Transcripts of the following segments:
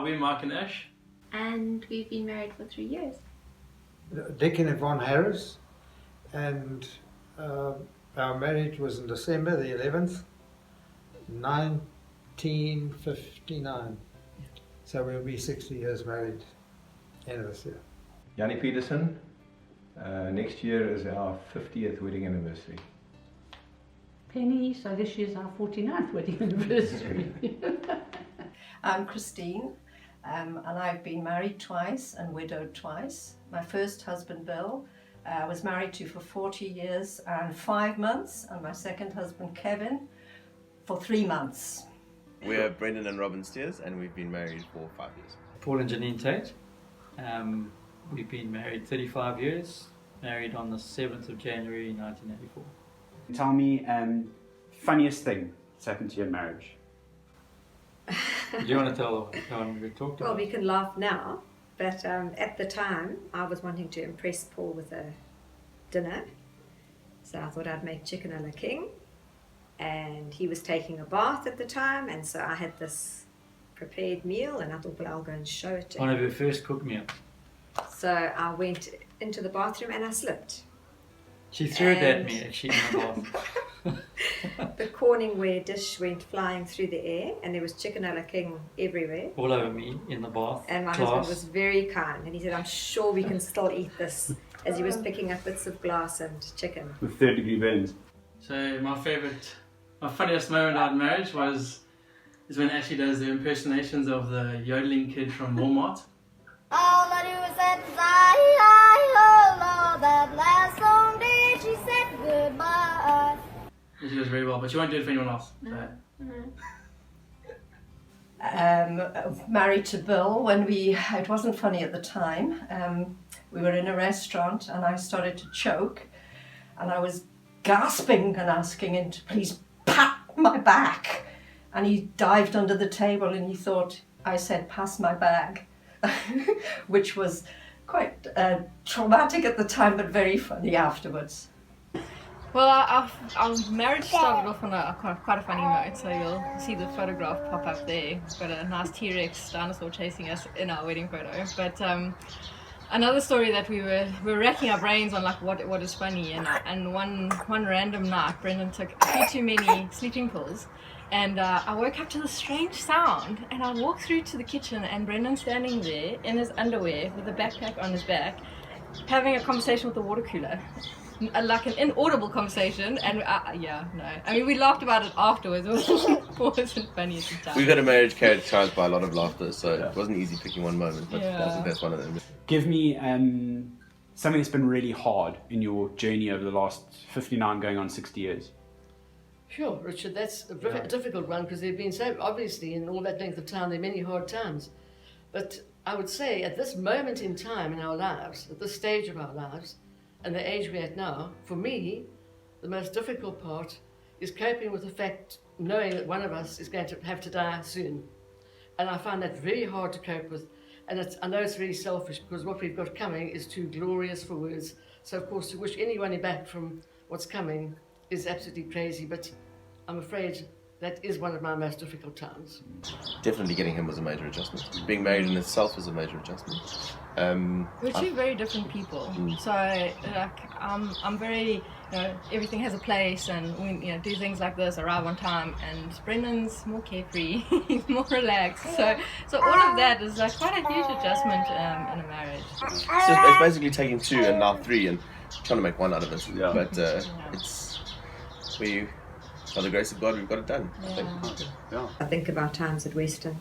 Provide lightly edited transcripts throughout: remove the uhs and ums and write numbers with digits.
Robbie, Mark and Ash. And we've been married for 3 years. Dick and Yvonne Harris, and our marriage was in December the 11th, 1959. So we'll be 60 years married end of this year. Jannie Peterson, next year is our 50th wedding anniversary. Penny, so this year's our 49th wedding anniversary. I'm Christine, and I've been married twice and widowed twice. My first husband, Bill, I was married to for 40 years and 5 months, and my second husband, Kevin, for 3 months. We're Brendan and Robin Steers, and we've been married for 5 years. Paul and Janine Tate. We've been married 35 years, married on the 7th of January 1984. Tell me, funniest thing that's happened to your marriage. Do you want to tell the one we talked Well, about? we can laugh now, but at the time I was wanting to impress Paul with a dinner, so I thought I'd make chicken a la king, and he was taking a bath at the time, and so I had this prepared meal, and I thought, well, I'll go and show it to One him. of your first cooked meals. So I went into the bathroom and I slipped. She threw it at And- me actually in the bath. The Corningware dish went flying through the air, and there was chicken a la king everywhere. All over me in the bath. And my Glass. husband was very kind, and he said, I'm sure we can still eat this, as he was picking up bits of glass and chicken. With 3rd-degree burns. So my funniest moment out of marriage is when Ashley does the impersonations of the yodeling kid from Walmart. All I do is say, I that last song did she said goodbye. And she does very well, but she won't do it for anyone else. So. Married to Bill, when it wasn't funny at the time, we were in a restaurant and I started to choke, and I was gasping and asking him to please pat my back, and he dived under the table and he thought I said pass my bag, which was quite traumatic at the time but very funny afterwards. Well, our marriage started off on quite a funny note, so you'll see the photograph pop up there. We've got a nice T-Rex dinosaur chasing us in our wedding photo. But another story that we were racking our brains on, like what is funny, and one random night Brendan took a few too many sleeping pills, and I woke up to this strange sound, and I walked through to the kitchen, and Brendan's standing there in his underwear with a backpack on his back, having a conversation with the water cooler. Like an inaudible conversation, and I mean, we laughed about it afterwards. It wasn't funny at the time. We've had a marriage characterised by a lot of laughter, so it wasn't easy picking one moment, but I think that's one of them. Give me something that's been really hard in your journey over the last 59 going on 60 years. Sure, Richard, that's a very difficult one, because there have been so, obviously, in all that length of time, there are many hard times. But I would say at this moment in time in our lives, at this stage of our lives, and the age we're at now, for me, the most difficult part is coping with the fact, knowing that one of us is going to have to die soon. And I find that very hard to cope with. And I know it's very selfish, because what we've got coming is too glorious for words. So, of course, to wish anyone back from what's coming is absolutely crazy, but I'm afraid that is one of my most difficult times. Definitely getting him was a major adjustment. Being married in itself is a major adjustment. We're two very different people. So I'm very, everything has a place, and we do things like this, arrive on time, and Brendan's more carefree, he's more relaxed. So all of that is quite a huge adjustment in a marriage. It's basically taking two and now three and trying to make one out of it. Yeah. But by the grace of God, we've got it done. I think of our times at Western,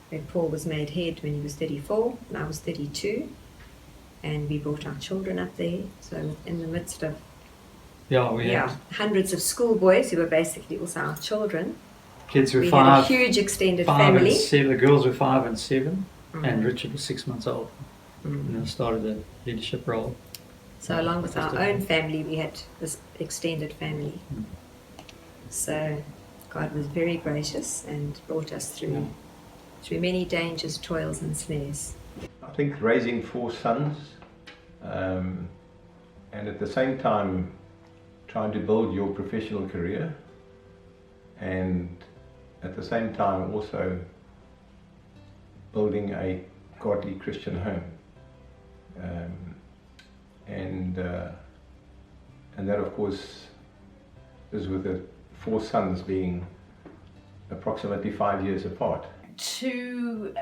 where Paul was made head when he was 34 and I was 32, and we brought our children up there. So in the midst of hundreds of schoolboys who were basically also our children, kids were we 5. had a huge extended 5 family. And 7. The girls were 5 and 7, and Richard was 6 months old. And I started a leadership role. So along with our own family, we had this extended family. So God was very gracious and brought us through many dangers, toils and snares. I think raising 4 sons and at the same time trying to build your professional career, and at the same time also building a godly Christian home. And that, of course, is with the 4 sons being approximately 5 years apart. To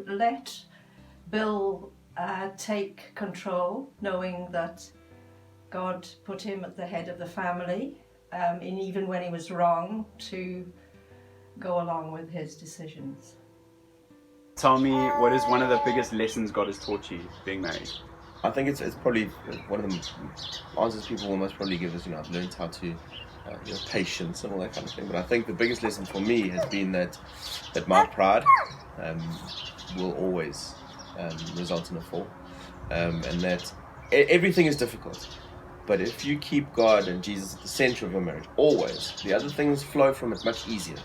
let Bill take control, knowing that God put him at the head of the family, and even when he was wrong, to go along with his decisions. Tell me, what is one of the biggest lessons God has taught you being married? I think it's probably one of the answers people will most probably give is, I've learned how to, patience and all that kind of thing. But I think the biggest lesson for me has been that my pride will always result in a fall, and that everything is difficult. But if you keep God and Jesus at the center of your marriage, always, the other things flow from it much easier.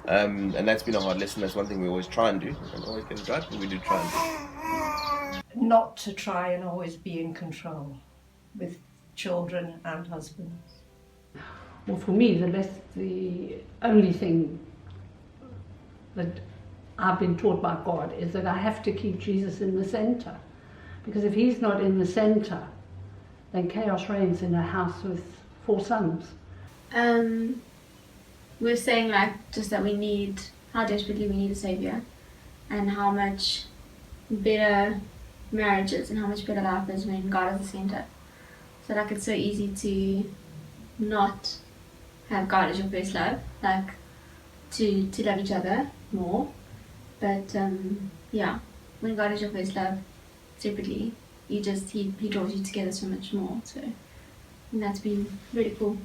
And that's been a hard lesson. That's one thing we always try and do. We don't always get it right, but we do try and do. Not to try and always be in control with children and husbands. Well, for me, the only thing that I've been taught by God is that I have to keep Jesus in the center. Because if he's not in the center, then chaos reigns in a house with 4 sons. We're saying just that how desperately we need a savior, and how much better marriage is and how much better life is when God is the center. So it's so easy to not have God as your first love, to love each other more. But when God is your first love, separately, he draws you together so much more. So, and that's been really cool.